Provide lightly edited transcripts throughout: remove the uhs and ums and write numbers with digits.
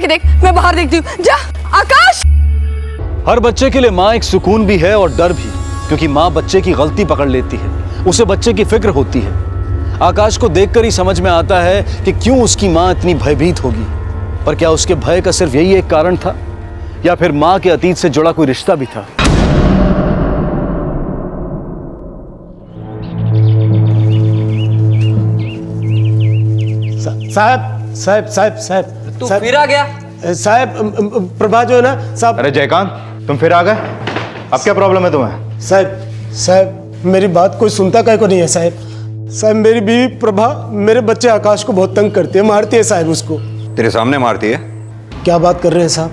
देख, मैं बाहर देखती हूँ। जा आकाश। हर बच्चे के लिए माँ एक सुकून भी है और डर भी, क्योंकि माँ बच्चे की गलती पकड़ लेती है, उसे बच्चे की फिक्र होती है। आकाश को देखकर ही समझ में आता है कि क्यों उसकी माँ इतनी भयभीत होगी। पर क्या उसके भय का सिर्फ यही एक कारण था, या फिर माँ के अतीत से जुड़ा कोई रिश्ता भी था? साहब साहब साहब साहब तू फिर आ गया? साहब प्रभा जो है ना साहब। अरे जयकांत, तुम फिर आ गए? अब क्या प्रॉब्लम है तुम्हें? साहब मेरी बात कोई सुनता काहे को नहीं है साहब। साहब मेरी बीवी प्रभा मेरे बच्चे आकाश को बहुत तंग करती है, मारती है साहब उसको। तेरे सामने मारती है? क्या बात कर रहे हैं साहब,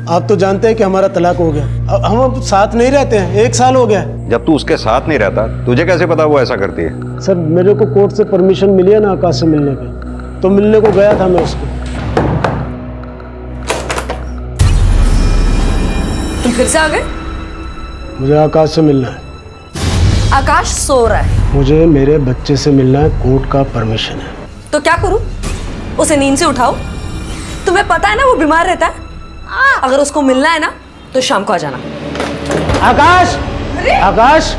आप तो जानते हैं कि हमारा तलाक हो गया, हम अब साथ नहीं रहते हैं, 1 साल हो गया। जब तू उसके साथ नहीं रहता, तुझे कैसे पता वो ऐसा करती है? सर मेरे को कोर्ट से परमिशन मिली है ना आकाश से मिलने की, तो मिलने को गया था मैं उसको। तुम फिर से आ गए? मुझे आकाश से मिलना है। आकाश सो रहा है। मुझे मेरे बच्चे से मिलना है, कोर्ट का परमिशन है। तो क्या करूं? उसे नींद से उठाओ? तुम्हें पता है ना वो बीमार रहता है। अगर उसको मिलना है ना तो शाम को आ जाना। आकाश आकाश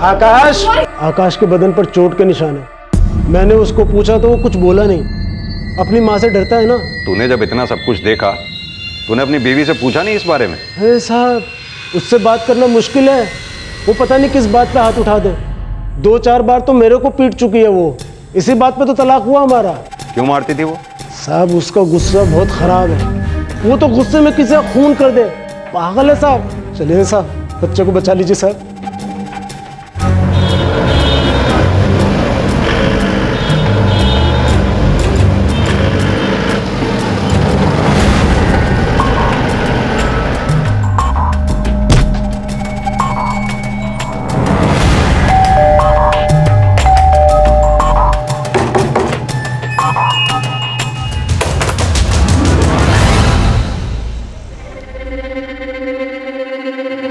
आकाश आकाश के बदन पर चोट के निशान है। मैंने उसको पूछा तो वो कुछ बोला नहीं, अपनी माँ से डरता है ना। तूने जब इतना सब कुछ देखा, तूने अपनी बीवी से पूछा नहीं इस बारे में? अरे साहब उससे बात करना मुश्किल है, वो पता नहीं किस बात पे हाथ उठा दे। 2-4 बार तो मेरे को पीट चुकी है वो, इसी बात पे तो तलाक हुआ हमारा। क्यों मारती थी वो? साहब उसका गुस्सा बहुत खराब है, वो तो गुस्से में किसी का खून कर दे, पागल है साहब। चलिए साहब, बच्चे को बचा लीजिए साहब।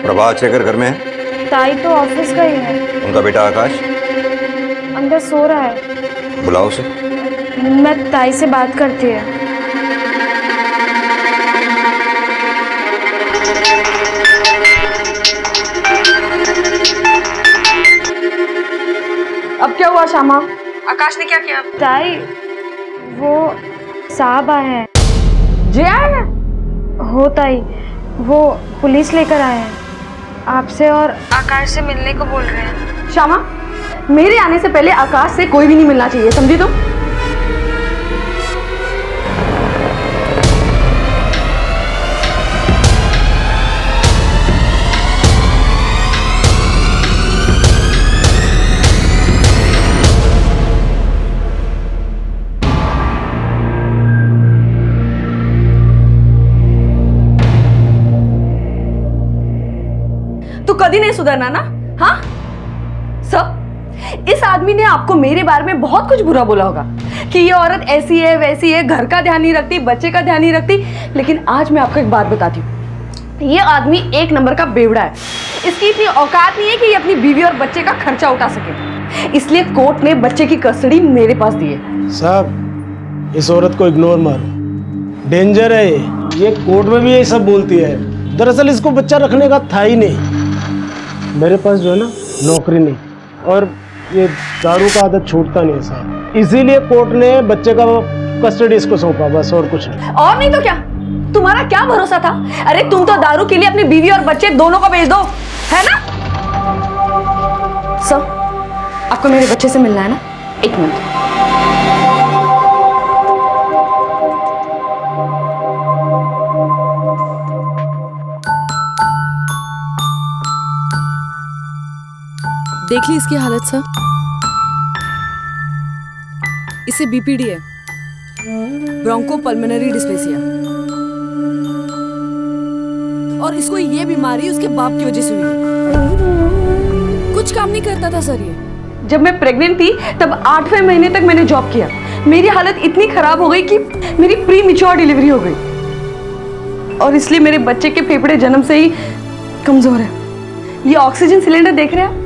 प्रभा शेखर घर में है? ताई तो ऑफिस गई है। उनका बेटा आकाश अंदर सो रहा है। बुलाओ उसे। मैं ताई से बात करती है। अब क्या हुआ श्यामा? आकाश ने क्या किया? ताई वो साहब आए हैं। जी आए हैं? हो ताई, वो पुलिस लेकर आए हैं, आपसे और आकाश से मिलने को बोल रहे हैं। श्यामा, मेरे आने से पहले आकाश से कोई भी नहीं मिलना चाहिए, समझी तुम? कभी नहीं सुधरना ना? हाँ सब, इस आदमी ने आपको मेरे बारे में बहुत कुछ बुरा बोला होगा कि ये औरत ऐसी है वैसी है, घर का ध्यान नहीं रखती, बच्चे का ध्यान नहीं रखती। लेकिन आज मैं आपको एक बात बताती हूँ, ये आदमी 1 नंबर का बेवड़ा है। इसकी इतनी औकात नहीं है कि ये अपनी बीवी और बच्चे का खर्चा उठा सके, इसलिए कोर्ट ने बच्चे की कस्टडी मेरे पास दी है। साहब इस औरत को इग्नोर मारो, डेंजर है ये कोर्ट में भी यही सब बोलती है। दरअसल इसको बच्चा रखने का था ही नहीं। मेरे पास जो है ना नौकरी नहीं, और ये दारू का आदत छूटता नहीं है साहब, इसीलिए कोर्ट ने बच्चे का कस्टडी इसको सौंपा, बस और कुछ नहीं। और नहीं तो क्या, तुम्हारा क्या भरोसा था? अरे तुम तो दारू के लिए अपनी बीवी और बच्चे दोनों को बेच दो, है ना? सर, आपको मेरे बच्चे से मिलना है ना? 1 मिनट। देख ली इसकी हालत सर, इसे बीपीडी है, ब्रोंको पल्मोनरी डिस्पेसिया, और इसको ये बीमारी उसके बाप की वजह से हुई है। कुछ काम नहीं करता था सर ये। जब मैं प्रेग्नेंट थी तब 8वें महीने तक मैंने जॉब किया। मेरी हालत इतनी खराब हो गई कि मेरी प्री मैच्योर डिलीवरी हो गई, और इसलिए मेरे बच्चे के फेफड़े जन्म से ही कमजोर है। ये ऑक्सीजन सिलेंडर देख रहे हैं,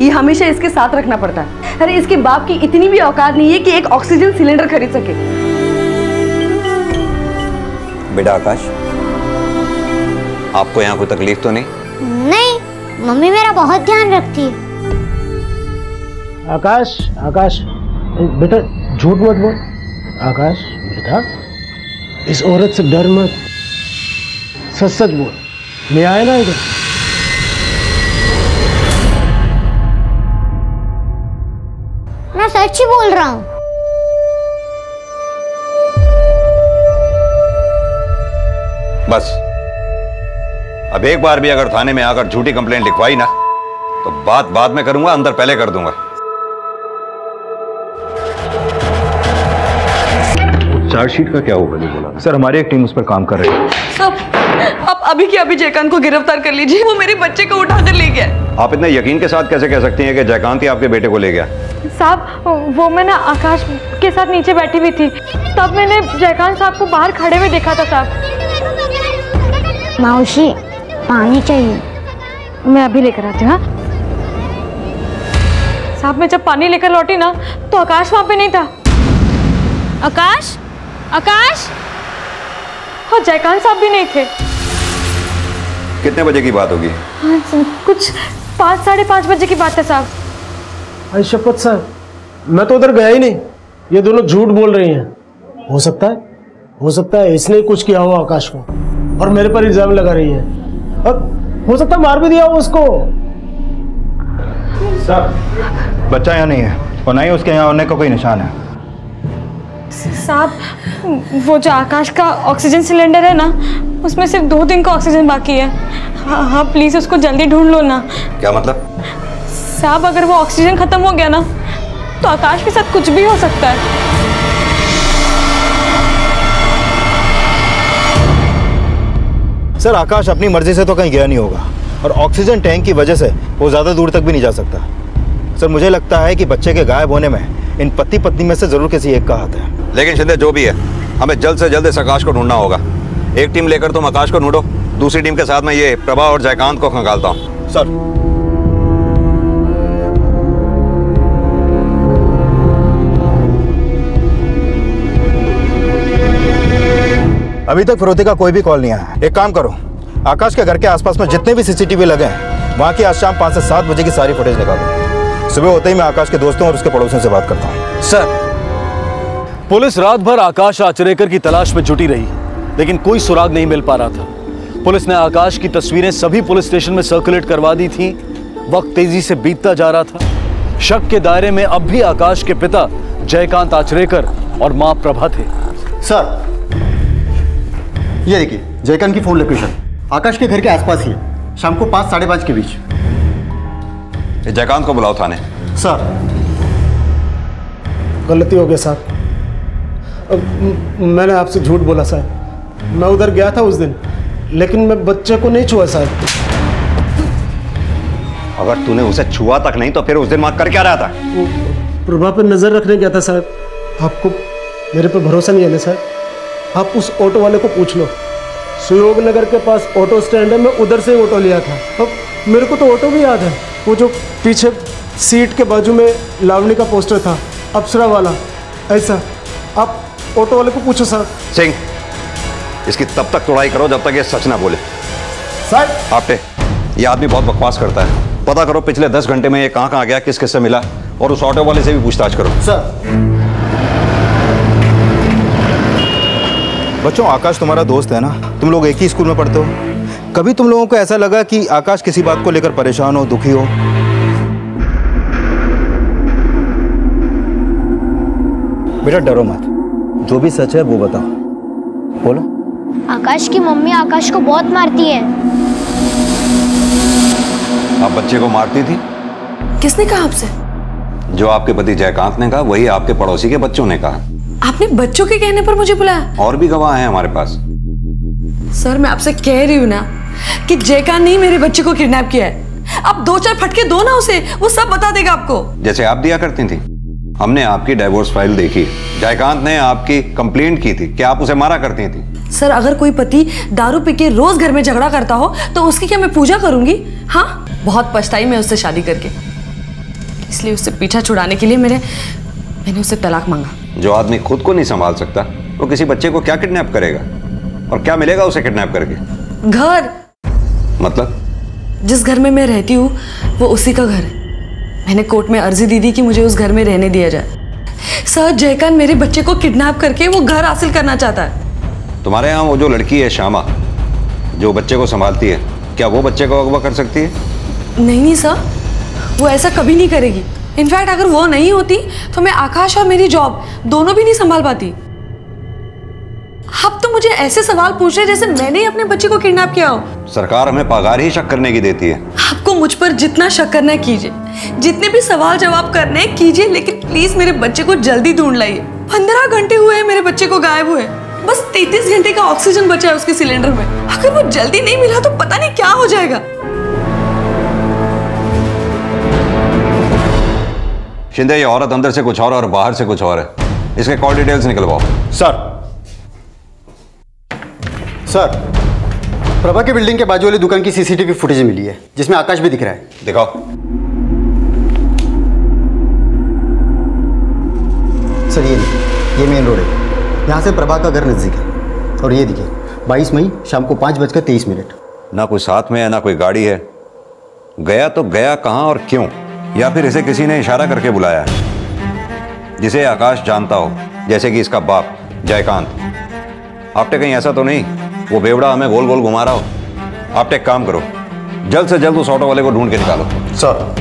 ये हमेशा इसके साथ रखना पड़ता है। अरे इसके बाप की इतनी भी औकात नहीं है कि एक ऑक्सीजन सिलेंडर खरीद सके। बेटा आकाश, आपको यहाँ कोई तकलीफ तो नहीं? नहीं, मम्मी मेरा बहुत ध्यान रखती है। आकाश, आकाश बेटा झूठ मत बोल। आकाश बेटा, इस औरत से डर मत, सच सच बोल। ले आए ना इधर। मैं सच ही बोल रहा हूँ। बस अब एक बार भी अगर थाने में आकर झूठी कंप्लेंट लिखवाई ना तो बात बाद में करूंगा, अंदर पहले कर दूंगा। चार्जशीट का क्या होगा? नहीं बोला सर, हमारी एक टीम उस पर काम कर रही है। साहब आप अभी के अभी जयकांत को गिरफ्तार कर लीजिए, वो मेरे बच्चे को उठाकर ले गया। आप इतने यकीन के साथ कैसे कह सकती हैं कि जयकांत ही आपके बेटे को ले गया? साहब वो मैं ना आकाश के साथ नीचे बैठी हुई थी, तब मैंने जयकांत साहब को बाहर खड़े हुए देखा था। साहब मौसी पानी चाहिए। मैं अभी लेकर आती हूँ। साहब मैं जब पानी लेकर लौटी ना तो आकाश वहां पे नहीं था। आकाश, आकाश और जयकांत साहब भी नहीं थे। कितने बजे की बात होगी? कुछ 5 साढ़े 5 बजे की बात है साहब। अरे शपथ साहब, मैं तो उधर गया ही नहीं। ये दोनों झूठ बोल रही हैं। हो सकता है इसने कुछ किया हो आकाश को और मेरे पर इल्जाम लगा रही है। और हो सकता है मार भी दिया हो उसको। सर, बच्चा यहाँ नहीं है और ना ही उसके यहाँ होने का कोई निशान है। साहब वो जो आकाश का ऑक्सीजन सिलेंडर है ना, उसमें सिर्फ 2 दिन का ऑक्सीजन बाकी है। हाँ प्लीज उसको जल्दी ढूंढ लो ना। क्या मतलब? साहब अगर वो ऑक्सीजन खत्म हो गया ना तो आकाश के साथ कुछ भी हो सकता है। सर, आकाश अपनी मर्जी से तो कहीं गया नहीं होगा और ऑक्सीजन टैंक की वजह से वो ज़्यादा दूर तक भी नहीं जा सकता। सर मुझे लगता है कि बच्चे के गायब होने में इन पति पत्नी में से जरूर किसी एक का हाथ है। लेकिन शिंदे जो भी है, हमें जल्द से जल्द इस आकाश को ढूंढना होगा। एक टीम लेकर तुम आकाश को ढूंढो, दूसरी टीम के साथ मैं ये प्रभा और जयकांत को खंगालता हूँ। सर अभी तक फिरौती का कोई भी कॉल नहीं आया। एक काम करो, आकाश के घर के आसपास में जितने भी सीसीटीवी लगे हैं वहाँ की आज शाम 5 से 7 बजे की सारी फुटेज निकालो। सुबह होते ही मैं आकाश के दोस्तों और उसके पड़ोसियों से बात करता हूँ। सर, पुलिस रात भर आकाश आचरेकर की तलाश में जुटी रही, लेकिन कोई सुराग नहीं मिल पा रहा था। पुलिस ने आकाश की तस्वीरें सभी पुलिस स्टेशन में सर्कुलेट करवा दी थी। वक्त तेजी से बीतता जा रहा था। शक के दायरे में अब भी आकाश के पिता जयकांत आचरेकर और मां प्रभा थे। सर ये देखिए जयकांत की फोन लोकेशन आकाश के घर के आसपास ही है, शाम को 5 साढ़े 5 के बीच। जयकांत को बुलाओ थाने। सर गलती हो गया साहब। मैंने आपसे झूठ बोला साहब। मैं उधर गया था उस दिन, लेकिन मैं बच्चे को नहीं छुआ साहब। अगर तूने उसे छुआ तक नहीं तो फिर उस दिन वहां कर क्या रहा था? प्रभा पर नजर रखने गया था साहब। आपको मेरे पर भरोसा नहीं है ना साहब? आप उस ऑटो वाले को पूछ लो। सुयोग नगर के पास ऑटो स्टैंड है, मैं उधर से ही ऑटो लिया था। अब मेरे को तो ऑटो भी याद है, वो जो पीछे सीट के बाजू में लावणी का पोस्टर था, अप्सरा वाला, ऐसा। आप ऑटो वाले को पूछो साहब। सिंह, इसकी तब तक तोड़ाई करो जब तक ये सच ना बोले। साहब आपटे, ये आदमी बहुत बकवास करता है। पता करो पिछले 10 घंटे में ये कहाँ गया, किस किस से मिला, और उस ऑटो वाले से भी पूछताछ करो। सर बच्चों, आकाश तुम्हारा दोस्त है ना, तुम लोग एक ही स्कूल में पढ़ते हो। कभी तुम लोगों को ऐसा लगा कि आकाश किसी बात को लेकर परेशान हो, दुखी हो? बेटा डरो मत, जो भी सच है वो बताओ, बोलो। आकाश की मम्मी आकाश को बहुत मारती है। आप बच्चे को मारती थी? किसने कहा आपसे? जो आपके पति जयकांत ने कहा, वही आपके पड़ोसी के बच्चों ने कहा। आपने बच्चों के कहने पर मुझे बुलाया? और भी गवाह हैं हमारे पास। सर मैं आपसे कह रही हूँ ना कि जयकांत ने ही मेरे बच्चे को किडनैप किया है। आप 2-4 फटके दो ना उसे, वो सब बता देगा आपको। जैसे आप दिया करती थी। हमने आपकी डाइवोर्स फाइल देखी, जयकांत ने आपकी कंप्लेंट की थी कि आप उसे मारा करती थी। सर अगर कोई पति दारू पी के रोज घर में झगड़ा करता हो तो उसकी क्या मैं पूजा करूंगी? हाँ, बहुत पछताई मैं उससे शादी करके, इसलिए उससे पीछा छुड़ाने के लिए मैंने उससे तलाक मांगा। जो आदमी खुद को नहीं संभाल सकता वो किसी बच्चे को क्या किडनैप करेगा? और क्या मिलेगा उसे किडनैप करके? घर। मतलब? जिस घर में मैं रहती हूँ वो उसी का घर है। मैंने कोर्ट में अर्जी दी थी कि मुझे उस घर में रहने दिया जाए। सर, जयकांत मेरे बच्चे को किडनैप करके वो घर हासिल करना चाहता है। तुम्हारे यहाँ वो जो लड़की है श्यामा, जो बच्चे को संभालती है, क्या वो बच्चे को अगवा कर सकती है? नहीं सर, वो ऐसा कभी नहीं करेगी। इनफैक्ट अगर वो नहीं होती तो मैं आकाश और मेरी जॉब दोनों भी नहीं संभाल पाती। आप तो मुझे ऐसे सवाल पूछ रहे जैसे मैंने ही अपने बच्चे को किडनैप किया हो। सरकार हमें पगार ही शक करने की देती है। आपको मुझ पर जितना शक करना है कीजिए, जितने भी सवाल जवाब करने हैं कीजिए, लेकिन प्लीज मेरे बच्चे को जल्दी ढूंढ लाइए। 15 घंटे हुए हैं मेरे बच्चे को गायब हुए। बस 33 घंटे का ऑक्सीजन बचा है उसके सिलेंडर में। अगर वो जल्दी नहीं मिला तो पता नहीं क्या हो जाएगा। शिंदे, ये औरत अंदर से कुछ और बाहर से कुछ और है। इसके कॉल डिटेल्स निकलवाओ। सर, प्रभा की बिल्डिंग के बाजू वाली दुकान की सीसीटीवी फुटेज मिली है जिसमें आकाश भी दिख रहा है। दिखाओ। सर ये मेन रोड है, यहाँ से प्रभा का घर नजदीक है। और ये देखिए 22 मई शाम को 5:23। ना कोई साथ में है ना कोई गाड़ी है। गया तो गया कहाँ और क्यों? या फिर इसे किसी ने इशारा करके बुलाया है, जिसे आकाश जानता हो, जैसे कि इसका बाप जयकांत। आपटे कहीं ऐसा तो नहीं वो बेवड़ा हमें गोल गोल घुमा रहा हो? आप एक काम करो, जल्द से जल्द उस ऑटो वाले को ढूंढ के निकालो। सर,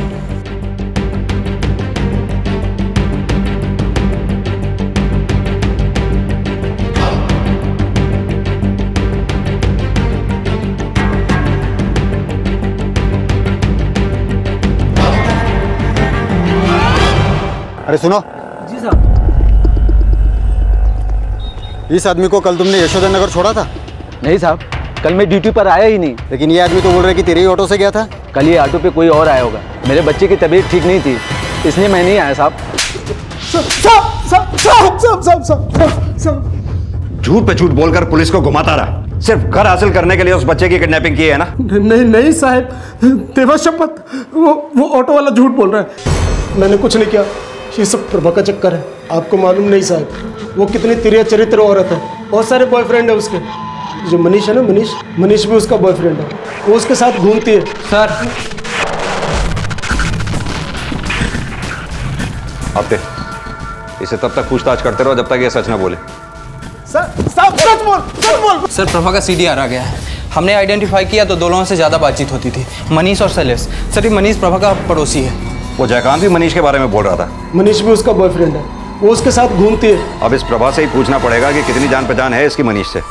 अरे सुनो। जी साहब। इस आदमी को कल तुमने यशोदा नगर छोड़ा था? नहीं साहब, कल मैं ड्यूटी पर आया ही नहीं। लेकिन ये आदमी तो बोल रहा है कि तेरे ही ऑटो से गया था। कल ये ऑटो पे कोई और आया होगा। मेरे बच्चे की तबीयत ठीक नहीं थी, इसलिए मैं नहीं आया साहब। झूठ पे झूठ बोलकर पुलिस को घुमाता रहा, सिर्फ घर हासिल करने के लिए उस बच्चे की किडनैपिंग की है ना? नहीं साहब, देवा शपथ, वो ऑटो वाला झूठ बोल रहा है। मैंने कुछ नहीं किया, ये सब प्रभा का चक्कर है। आपको मालूम नहीं साहब, वो कितनी तिरिया चरित्र औरत है। बहुत सारे बॉयफ्रेंड है उसके। जो मनीष है ना, मनीष भी उसका बॉयफ्रेंड है। वो उसके साथ घूमती है। सर, आपटे इसे तब तक पूछताछ करते रहो जब तक ये सच ना बोले। सच बोल। सर, प्रभा का सीडीआर आ गया है। हमने आइडेंटिफाई किया तो दो लोगों से ज़्यादा बातचीत होती थी, मनीष और शैलेश। सर, ये मनीष प्रभा का पड़ोसी है। वो जयकांत भी मनीष के बारे में बोल रहा था। मनीष भी उसका बॉयफ्रेंड है, वो उसके साथ घूमती है। अब इस प्रभा से ही पूछना पड़ेगा कि कितनी जान पहचान है इसकी मनीष से।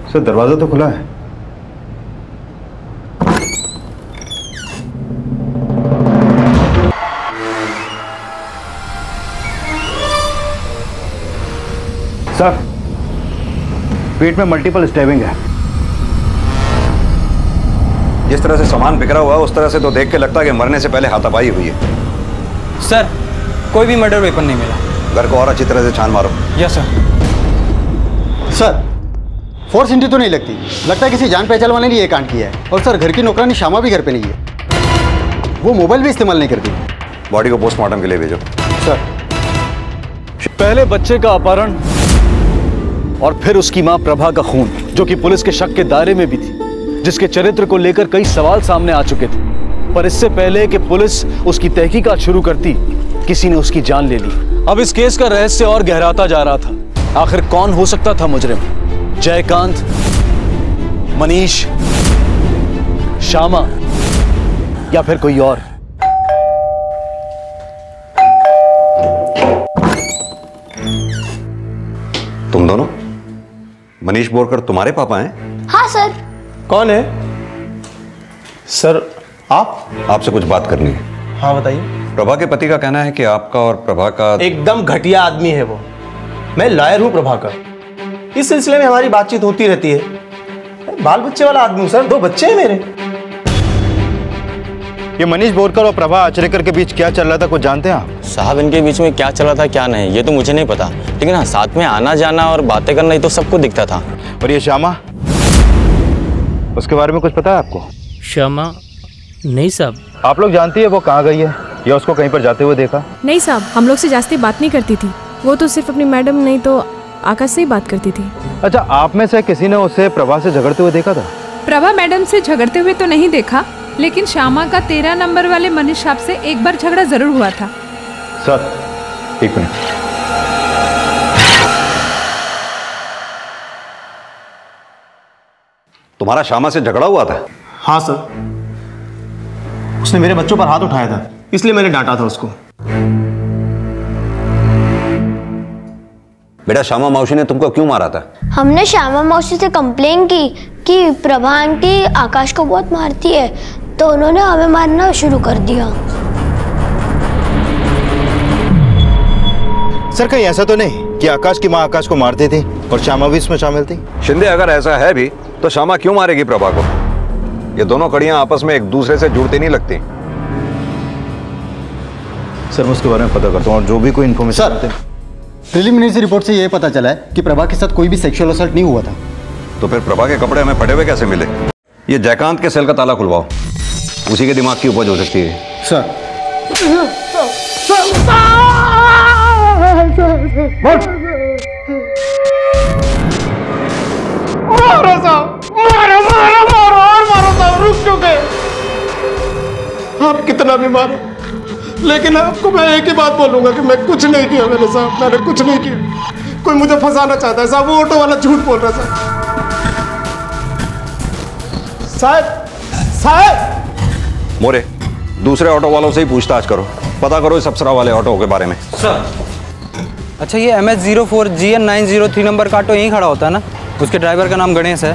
सर, दरवाजा तो खुला है। सर, पेट में मल्टीपल स्टैबिंग है। जिस तरह से सामान बिखरा हुआ है उस तरह से तो देख के लगता है कि मरने से पहले हाथापाई हुई है। सर, कोई भी मर्डर वेपन नहीं मिला। घर को और अच्छी तरह से छान मारो। Yes sir. Sir, force entry तो नहीं लगती, लगता है किसी जान पहचान वाले ने ये कांड किया है। और सर, घर की नौकरानी श्यामा भी घर पे नहीं है, वो मोबाइल भी इस्तेमाल नहीं करती। बॉडी को पोस्टमार्टम के लिए भेजो। सर, पहले बच्चे का अपहरण और फिर उसकी मां प्रभा का खून, जो कि पुलिस के शक के दायरे में भी थी, जिसके चरित्र को लेकर कई सवाल सामने आ चुके थे। पर इससे पहले कि पुलिस उसकी तहकीकात शुरू करती, किसी ने उसकी जान ले ली। अब इस केस का रहस्य और गहराता जा रहा था। आखिर कौन हो सकता था मुजरिम? जयकांत, मनीष, श्यामा या फिर कोई और? तुम दोनों? मनीष बोरकर तुम्हारे पापा हैं? हाँ सर। कौन है सर? आप? आपसे कुछ बात करनी है। हाँ बताइए। प्रभा के पति का कहना है कि आपका और प्रभा का एकदम घटिया आदमी है वो। मैं लॉयर हूँ प्रभा का। इस सिलसिले में हमारी बातचीत होती रहती है। बाल बच्चे वाला आदमी हूँ सर, 2 बच्चे हैं मेरे। ये मनीष बोरकर और प्रभा आचरेकर के बीच क्या चल रहा था, कुछ जानते हैं आप? साहब इनके बीच में क्या चला था क्या नहीं ये तो मुझे नहीं पता, लेकिन हाँ साथ में आना जाना और बातें करना ये तो सबको दिखता था। और ये श्यामा, उसके बारे में कुछ पता है आपको? श्यामा? नहीं साहब। आप लोग जानती है वो कहाँ गई है या उसको कहीं पर जाते हुए देखा? नहीं साहब, हम लोग से जास्ती बात नहीं करती थी, वो तो सिर्फ अपनी मैडम नहीं तो आकाश से ही बात करती थी। अच्छा, आप में से किसी ने उसे प्रभा से झगड़ते हुए देखा था? प्रभा मैडम से झगड़ते हुए तो नहीं देखा, लेकिन श्यामा का 13 नंबर वाले मनीष साहब से एक बार झगड़ा जरूर हुआ था। सर एक मिनट। तुम्हारा श्यामा से झगड़ा हुआ था? हाँ सर, उसने मेरे बच्चों पर हाथ उठाया था, इसलिए मैंने डांटा था उसको। बेटा, श्यामा मौसी ने तुमको क्यों मारा था? हमने श्यामा मौसी से कंप्लेन की कि प्रभा आंटी आकाश को बहुत मारती है, तो उन्होंने हमें मारना शुरू कर दिया। सर कहीं ऐसा तो नहीं कि आकाश की माँ आकाश को मारती थी और श्यामा भी इसमें शामिल थी? शिंदे, अगर ऐसा है भी तो श्यामा क्यों मारेगी प्रभा को? ये दोनों कड़ियां आपस में एक दूसरे से जुड़ती नहीं लगती। सर मैं उसके बारे में पता करता हूँ और जो भी कोई इन्फॉर्मेशन सर, प्रिलिमिनरी रिपोर्ट से ये पता चला है कि प्रभा के साथ कोई भी सेक्सुअल असल्ट नहीं हुआ था। तो फिर प्रभा के कपड़े हमें फटे हुए कैसे मिले? ये जयकांत के सेल का ताला खुलवाओ, उसी के दिमाग की उपज हो सकती है। सर मारो साहब, मारो मारो मारो और मारो साहब, रुक चुके। आप कितना भी मारो, लेकिन आपको मैं एक ही बात बोलूंगा कि मैं कुछ नहीं किया मेरे साहब, मैंने कुछ नहीं किया। कोई मुझे फंसाना चाहता है साहब, वो ऑटो वाला झूठ बोल रहा है साहब। साहब मोरे, दूसरे ऑटो वालों से ही पूछताछ करो, पता करो इस अप्सरा वाले ऑटो के बारे में। सर, अच्छा ये MS04 GN 903 नंबर का ऑटो यहीं खड़ा होता है ना? उसके ड्राइवर का नाम गणेश है।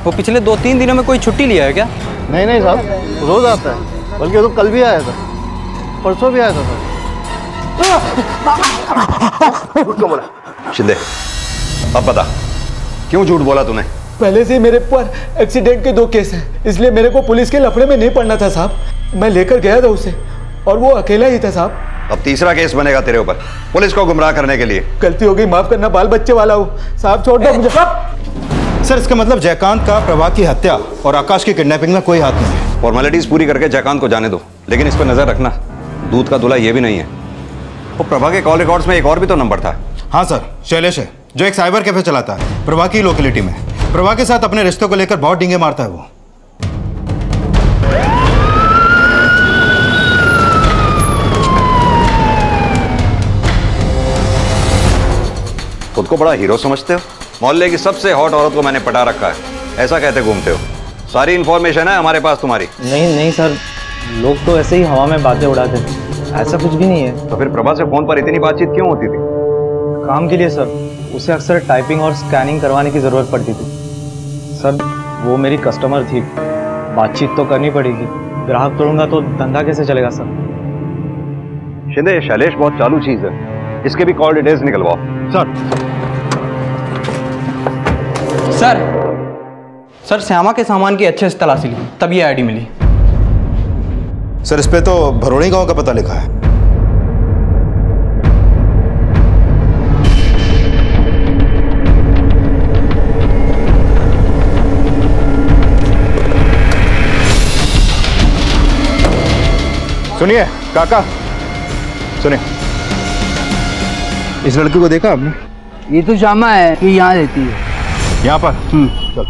वो पिछले 2-3 दिनों में कोई छुट्टी लिया है क्या? नहीं साहब, रोज आता है, बल्कि तो कल भी आया था, परसों भी आया था सर। शिंदे, अब बता क्यों झूठ बोला तूने? पहले से मेरे पर एक्सीडेंट के 2 केस हैं, इसलिए मेरे को पुलिस के लफड़े में नहीं पड़ना था साहब। मैं लेकर गया था उसे और वो अकेला ही था साहब। अब तीसरा केस बनेगा तेरे ऊपर, पुलिस को गुमराह करने के लिए। गलती हो गई, माफ करना, बाल बच्चे वाला हूँ साहब, छोड़ दो मुझे। सर इसका मतलब जयकांत का प्रभा की हत्या और आकाश की किडनैपिंग में कोई हाथ नहीं है। फॉर्मेलिटीज पूरी करके जयकांत को जाने दो, लेकिन इस पर नजर रखना, दूध का दूल्हा ये भी नहीं है। वो प्रभा के कॉल रिकॉर्ड्स में एक और भी तो नंबर था। हाँ सर, शैलेश है, जो एक साइबर कैफे चलाता है प्रभा की लोकेलिटी में। प्रभा के साथ अपने रिश्तों को लेकर बहुत डींगे मारता है वो। खुद को बड़ा हीरो समझते हो? मोहल्ले की सबसे हॉट औरत को मैंने पटा रखा है, ऐसा कहते घूमते हो? सारी इन्फॉर्मेशन है हमारे पास तुम्हारी। नहीं सर, लोग तो ऐसे ही हवा में बातें उड़ाते थे, ऐसा कुछ भी नहीं है। तो फिर प्रभा से फोन पर इतनी बातचीत क्यों होती थी? काम के लिए सर, उसे अक्सर टाइपिंग और स्कैनिंग करवाने की ज़रूरत पड़ती थी। सर वो मेरी कस्टमर थी, बातचीत तो करनी पड़ेगी, ग्राहक तोड़ूंगा तो धंधा कैसे चलेगा सर? शिंदे, शैलेश बहुत चालू चीज है, इसके भी कॉल डिटेल्स निकलवाओ। सर श्यामा के सामान की अच्छे से तलाशी ली, तब ये आईडी मिली। सर इस पे तो भरोड़ी गांव का पता लिखा है। सुनिए काका, सुनिए, इस लड़की को देखा आपने? ये तो श्यामा है, ये यहाँ रहती है। यहाँ पर? चलो।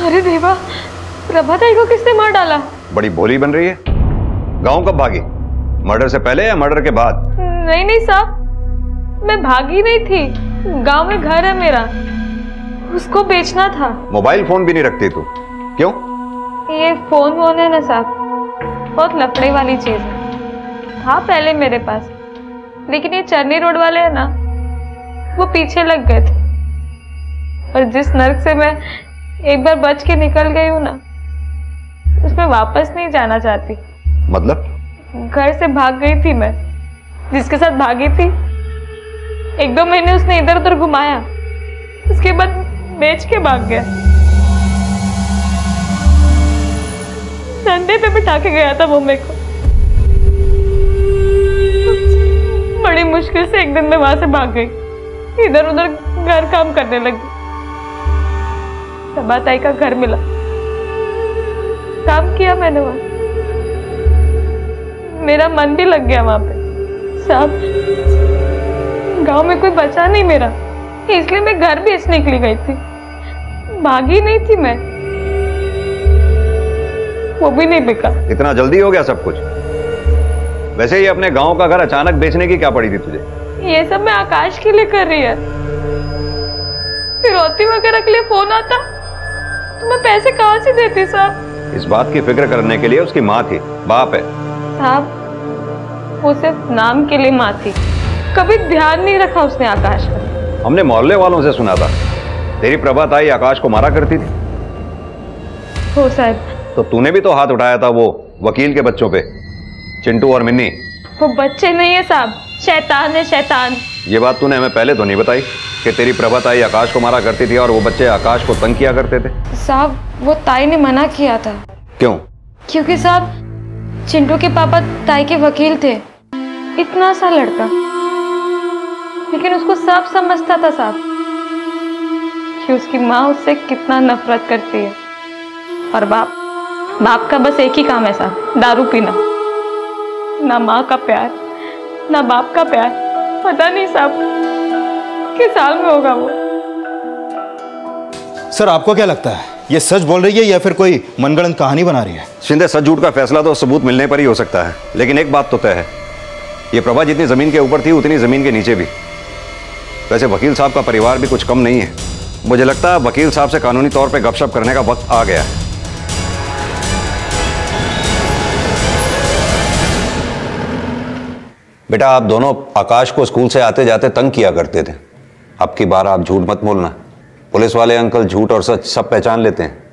अरे देवा, प्रभा ताई को किसने मार डाला? बड़ी भोली बन रही है। गांव कब भागी? मर्डर से पहले या मर्डर के बाद? नहीं साहब, मैं भागी नहीं थी, गांव में घर है मेरा, उसको बेचना था। मोबाइल फोन भी नहीं रखती तू, क्यों? ये फोन वोन है ना साहब, बहुत लफड़े वाली चीज है। था पहले मेरे पास, लेकिन ये चरनी रोड वाले हैं ना, वो पीछे लग गए थे, और जिस नर्क से मैं एक बार बच के निकल गई हूँ ना, उसमें वापस नहीं जाना चाहती। मतलब? घर से भाग गई थी मैं, जिसके साथ भागी थी 1-2 महीने उसने इधर उधर घुमाया, उसके बाद बेच के भाग गया। कंधे पे बिठा के गया था वो मेरे को। बड़ी मुश्किल से एक दिन में वहां से भाग गई, इधर उधर घर काम करने लगी। सभा ताई का घर मिला, काम किया मैंने वहां, मेरा मन भी लग गया वहां पे। साहब, गांव में कोई बचा नहीं मेरा, इसलिए मैं घर बेचने के लिए गई थी, भागी नहीं थी मैं, वो भी नहीं बिका। इतना जल्दी हो गया सब कुछ? वैसे ही अपने गांव का घर अचानक बेचने की क्या पड़ी थी तुझे? ये सब मैं आकाश के लिए कर रही है। फिरौती वगैरह के लिए फोन आता तो मैं पैसे कहां से देती साहब? इस बात की फिक्र करने के लिए उसकी माँ थी, बाप है साहब, वो सिर्फ नाम के लिए माँ थी, कभी ध्यान नहीं रखा उसने आकाश का। हमने मोहल्ले वालों से सुना था तेरी प्रभा ताई आकाश को मारा करती थी। हो साहब। तो तूने भी तो हाथ उठाया था वो वकील के बच्चों पे, चिंटू और मिन्नी। वो बच्चे नहीं है साहब, शैतान है शैतान। ये बात तूने हमें पहले तो नहीं बताई कि तेरी प्रभा ताई आकाश को मारा करती थी और वो बच्चे आकाश को तंग किया करते थे। साहब, वो ताई ने मना किया था। क्यों? क्योंकि साहब, चिंटू के पापा ताई के वकील थे, इतना सा लड़का, लेकिन उसको सब समझता था साहब कि उसकी माँ उससे कितना नफरत करती है। और बाप का बस एक ही काम है साहब, दारू पीना। ना माँ का प्यार, ना बाप का प्यार। पता नहीं साहब किस साल में होगा वो। सर, आपको क्या लगता है, ये सच बोल रही है या फिर कोई मनगढ़ंत कहानी बना रही है? शिंदे, सच झूठ का फैसला तो सबूत मिलने पर ही हो सकता है, लेकिन एक बात तो तय है, ये प्रभा जितनी जमीन के ऊपर थी उतनी जमीन के नीचे भी। वैसे वकील साहब का परिवार भी कुछ कम नहीं है। मुझे लगता है वकील साहब से कानूनी तौर पे गपशप करने का वक्त आ गया है। बेटा, आप दोनों आकाश को स्कूल से आते जाते तंग किया करते थे। अब की बार आप झूठ मत बोलना, पुलिस वाले अंकल झूठ और सच सब पहचान लेते हैं।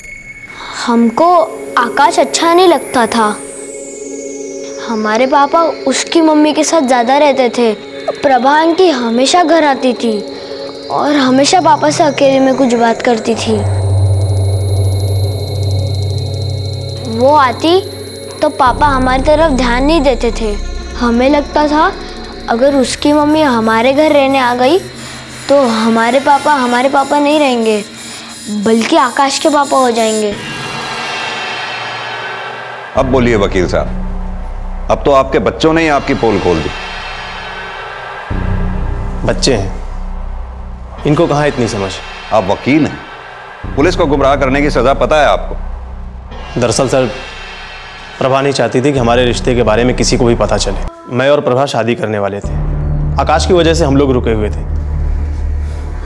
हमको आकाश अच्छा नहीं लगता था। हमारे पापा उसकी मम्मी के साथ ज़्यादा रहते थे। प्रभा आंटी हमेशा घर आती थी और हमेशा पापा से अकेले में कुछ बात करती थी। वो आती तो पापा हमारी तरफ ध्यान नहीं देते थे। हमें लगता था अगर उसकी मम्मी हमारे घर रहने आ गई तो हमारे पापा नहीं रहेंगे, बल्कि आकाश के पापा हो जाएंगे। अब बोलिए वकील साहब, अब तो आपके बच्चों ने ही आपकी पोल खोल दी। बच्चे हैं, इनको कहाँ इतनी समझ। आप वकील हैं, पुलिस को गुमराह करने की सजा पता है आपको। दरअसल सर, प्रभा नहीं चाहती थी कि हमारे रिश्ते के बारे में किसी को भी पता चले। मैं और प्रभा शादी करने वाले थे, आकाश की वजह से हम लोग रुके हुए थे।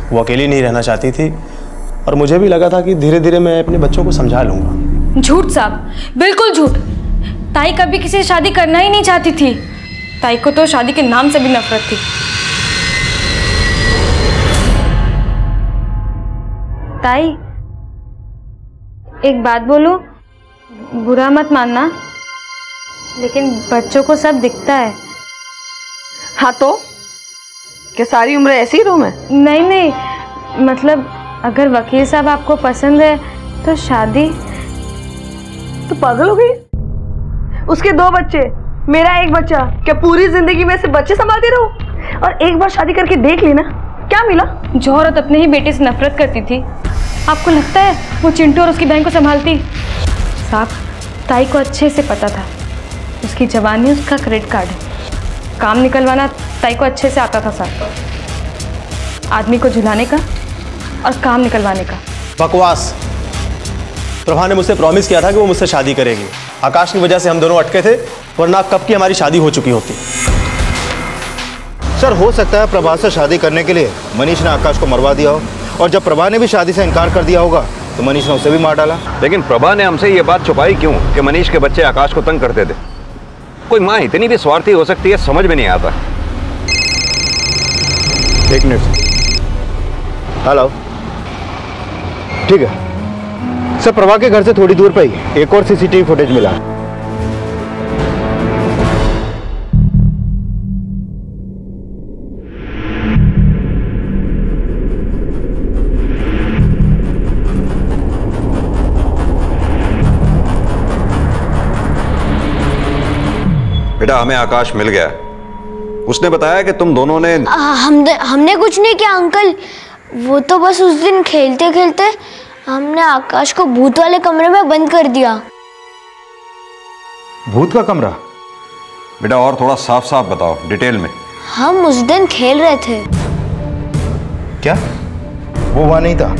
वो अकेली नहीं रहना चाहती थी और मुझे भी लगा था कि धीरे धीरे मैं अपने बच्चों को समझा लूंगा। झूठ साहब, बिल्कुल झूठ। ताई कभी किसी से शादी करना ही नहीं चाहती थी। ताई को तो शादी के नाम से भी नफरत थी। ताई, एक बात बोलूं, बुरा मत मानना, लेकिन बच्चों को सब दिखता है। हाँ तो क्या सारी उम्र ऐसी ही रहूं मैं? नहीं, मतलब अगर वकील साहब आपको पसंद है तो शादी। तो पागल हो गई? उसके 2 बच्चे, मेरा 1 बच्चा, क्या पूरी जिंदगी में से बच्चे संभालती रहूं? और एक बार शादी करके देख ली ना, क्या मिला? जो औरत अपने ही बेटे से नफरत करती थी, आपको लगता है वो चिंटू और उसकी बहन को संभालती? साहब, ताई को अच्छे से पता था उसकी जवानी उसका क्रेडिट कार्ड है। काम निकलवाना ताई को अच्छे से आता था साहब, आदमी को झुलाने का और काम निकलवाने का। बकवास। प्रभा ने मुझसे प्रॉमिस किया था कि वो मुझसे शादी करेगी। आकाश की वजह से हम दोनों अटके थे, वरना कब की हमारी शादी हो चुकी होती। सर, हो सकता है प्रभा से शादी करने के लिए मनीष ने आकाश को मरवा दिया हो, और जब प्रभा ने भी शादी से इनकार कर दिया होगा तो मनीष ने उसे भी मार डाला। लेकिन प्रभा ने हमसे ये बात छुपाई क्यों कि मनीष के बच्चे आकाश को तंग करते थे? कोई माँ इतनी भी स्वार्थी हो सकती है, समझ में नहीं आता। 1 मिनट। हेलो, ठीक है सर, प्रभा के घर से थोड़ी दूर पर ही एक और सीसीटीवी फुटेज मिला। बेटा हमें आकाश मिल गया। उसने बताया कि तुम दोनों ने हमने कुछ नहीं किया अंकल। वो तो बस उस दिन खेलते खेलते हमने आकाश को भूत वाले कमरे में बंद कर दिया। भूत का कमरा? बेटा और थोड़ा साफ साफ बताओ, डिटेल में। हम उस दिन खेल रहे थे। क्या वो वहां नहीं था?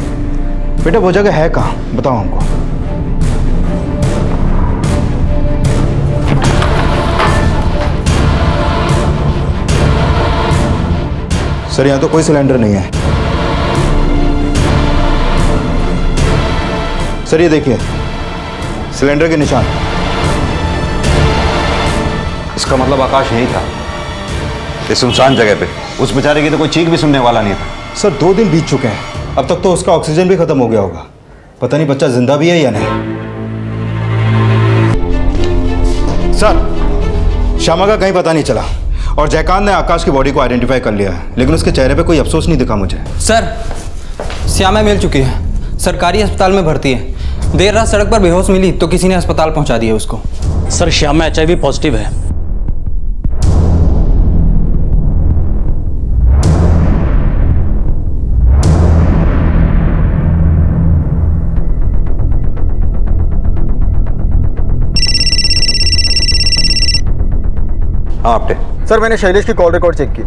बेटा वो जगह है कहाँ, बताओ हमको। सर यहाँ तो कोई सिलेंडर नहीं है। सर ये देखिए सिलेंडर के निशान। इसका मतलब आकाश यही था, इस सुनसान जगह पे। उस बेचारे की तो कोई चीख भी सुनने वाला नहीं था। सर 2 दिन बीत चुके हैं, अब तक तो उसका ऑक्सीजन भी खत्म हो गया होगा। पता नहीं बच्चा जिंदा भी है या नहीं। सर श्यामा का कहीं पता नहीं चला और जयकांत ने आकाश की बॉडी को आइडेंटिफाई कर लिया है, लेकिन उसके चेहरे पे कोई अफसोस नहीं दिखा मुझे। सर श्यामा मिल चुकी है, सरकारी अस्पताल में भर्ती है। देर रात सड़क पर बेहोश मिली तो किसी ने अस्पताल पहुंचा दिया उसको। सर श्यामा HIV पॉजिटिव है। हाँ आपने? सर मैंने शैलेश की कॉल रिकॉर्ड चेक की,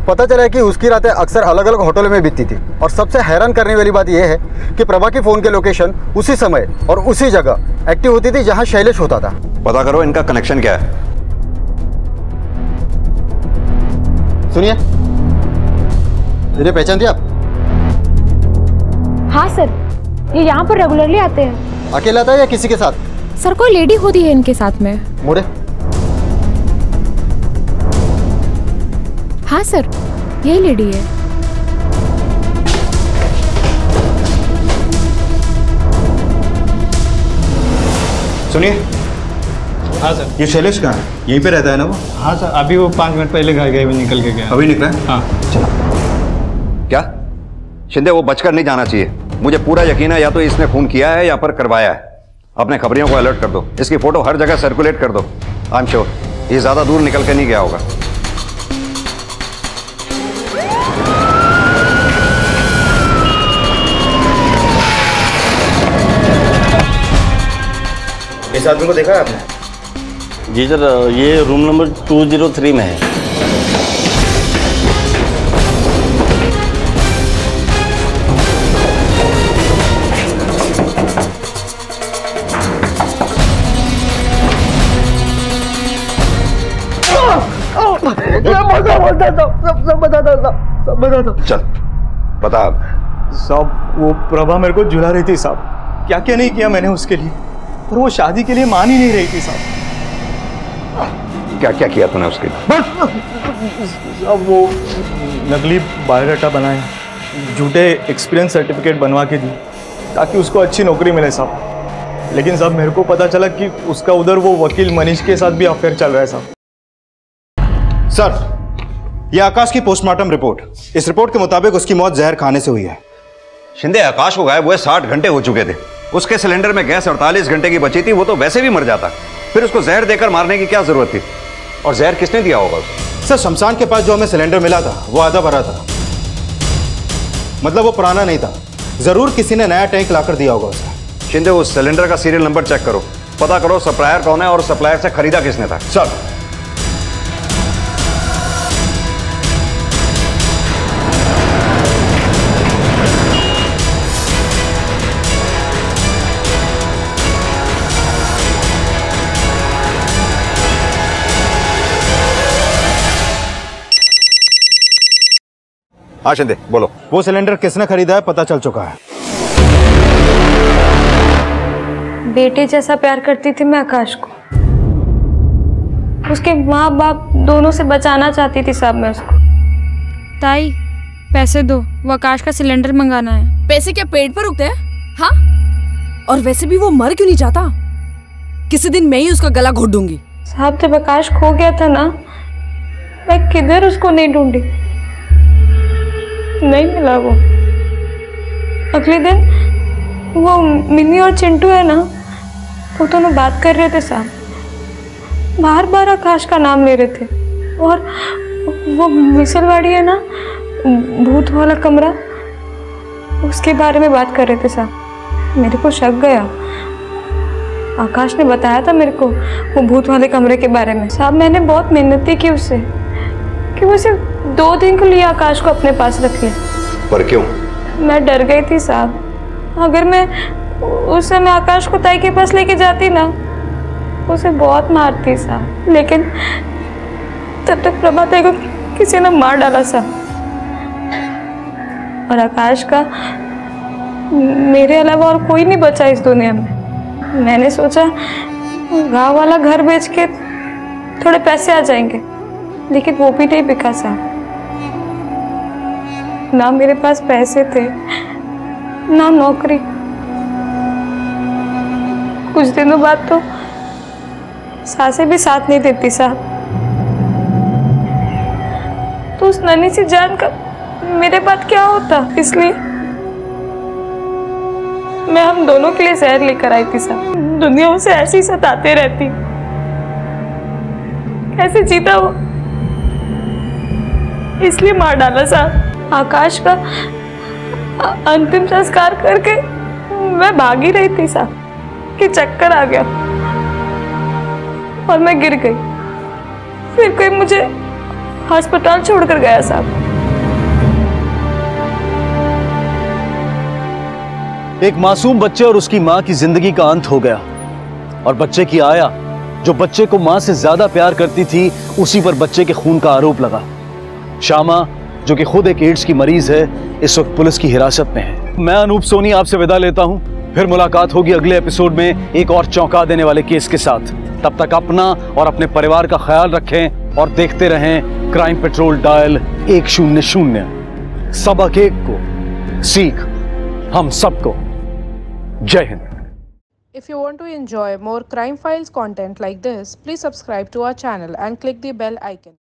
पता चला है कि उसकी रातें अक्सर अलग अलग होटलों में बीतती थी। और सबसे हैरान करने वाली बात यह है कि प्रभा की फ़ोन के लोकेशन उसी समय और उसी जगह एक्टिव होती थी जहां शैलेश होता था। पता करो इनका कनेक्शन क्या है। सुनिए, इन्हें पहचानती आप? हाँ सर, ये यहाँ पर रेगुलरली आते हैं। अकेला आता है या किसी के साथ? सर कोई लेडी होती है इनके साथ में। मुड़े? हाँ सर, यही लेडी है। सुनिए। हाँ सर। ये शैलेश कहाँ है? यहीं पे रहता है ना वो? हाँ सर, अभी वो 5 मिनट पहले घर गए, निकल के गया। अभी निकला है? हाँ। चलो। क्या शिंदे, वो बचकर नहीं जाना चाहिए। मुझे पूरा यकीन है या तो इसने खून किया है या पर करवाया है। अपने खबरियों को अलर्ट कर दो, इसकी फोटो हर जगह सर्कुलेट कर दो। आई एम श्योर ये ज्यादा दूर निकल के नहीं गया होगा। इस आदमी को देखा है आपने? जी सर, ये रूम नंबर 203 में है। चल बता। साहब वो प्रभा मेरे को झुला रही थी साहब, क्या क्या नहीं किया मैंने उसके लिए, और वो शादी के लिए मान ही नहीं रही थी साहब। क्या क्या किया तूने उसके लिए? साहब वो नकली बायोडाटा बनाया, झूठे एक्सपीरियंस सर्टिफिकेट बनवा के दी ताकि उसको अच्छी नौकरी मिले साहब। लेकिन साहब मेरे को पता चला कि उसका उधर वो वकील मनीष के साथ भी अफेयर चल रहा है साहब। सर ये आकाश की पोस्टमार्टम रिपोर्ट, इस रिपोर्ट के मुताबिक उसकी मौत जहर खाने से हुई है। शिंदे, आकाश को गायब हुए 60 घंटे हो चुके थे। उसके सिलेंडर में गैस 48 घंटे की बची थी, वो तो वैसे भी मर जाता। फिर उसको जहर देकर मारने की क्या जरूरत थी? और जहर किसने दिया होगा उसे? सर शमशान के पास जो हमें सिलेंडर मिला था वो आधा भरा था, मतलब वो पुराना नहीं था। जरूर किसी ने नया टैंक लाकर दिया होगा उसे। शिंदे उस सिलेंडर का सीरियल नंबर चेक करो, पता करो सप्लायर कौन है और सप्लायर से खरीदा किसने था। सर हाँ शिंदे बोलो। वो सिलेंडर किसने खरीदा है पता चल चुका है। बेटे जैसा प्यार करती थी मैं आकाश को, उसके माँ बाप दोनों से बचाना चाहती थी साहब मैं उसको। ताई पैसे दो, वो आकाश का सिलेंडर मंगाना है। पैसे क्या पेट पर रुकते हैं? हाँ, और वैसे भी वो मर क्यों नहीं जाता? किसी दिन मैं ही उसका गला घोट दूंगी। साहब जब आकाश खो गया था ना, मैं किधर उसको नहीं ढूंढी, नहीं मिला वो। अगले दिन वो मिनी और चिंटू है ना, वो दोनों बात कर रहे थे साहब। बार बार आकाश का नाम ले रहे थे। और वो मिसलवाड़ी है ना, भूत वाला कमरा, उसके बारे में बात कर रहे थे साहब। मेरे को शक गया। आकाश ने बताया था मेरे को वो भूत वाले कमरे के बारे में। साहब मैंने बहुत मिन्नतें की उससे कि वो सिर्फ 2 दिन के लिए आकाश को अपने पास रख ले। पर क्यों? मैं डर गई थी साहब। अगर मैं उस समय आकाश को ताई के पास लेके जाती ना, उसे बहुत मारती साहब। लेकिन तब तक प्रभा ताई को किसी ने मार डाला साहब। और आकाश का मेरे अलावा और कोई नहीं बचा इस दुनिया में। मैंने सोचा गांव वाला घर बेच के थोड़े पैसे आ जाएंगे, लेकिन वो भी नहीं बिका साहब। ना मेरे पास पैसे थे, ना नौकरी। कुछ दिनों बाद तो सासें भी साथ नहीं देती साहब। तो उस नन्ही सी जान का मेरे बाद क्या होता, इसलिए मैं हम दोनों के लिए जहर लेकर आई थी साहब। दुनिया उसे ऐसे ही सताते रहती, कैसे जीता वो, इसलिए मार डाला साहब। आकाश का अंतिम संस्कार करके मैं भाग ही रही थी साहब कि चक्कर आ गया और मैं गिर गई। फिर कोई मुझे अस्पताल छोड़कर गया साहब। एक मासूम बच्चे और उसकी मां की जिंदगी का अंत हो गया और बच्चे की आया, जो बच्चे को मां से ज्यादा प्यार करती थी, उसी पर बच्चे के खून का आरोप लगा। श्यामा, जो कि खुद एक एड्स की मरीज है, इस वक्त पुलिस की हिरासत में है। मैं अनूप सोनी आपसे विदा लेता हूं। फिर मुलाकात होगी अगले एपिसोड में एक और चौंका देने वाले केस के साथ। तब तक अपना और अपने परिवार का ख्याल रखें और देखते रहें क्राइम पेट्रोल डायल 100। सबक एक को सीख हम सबको। जय Hind. If you want to enjoy more crime files content like this, please subscribe to our channel and click the bell icon.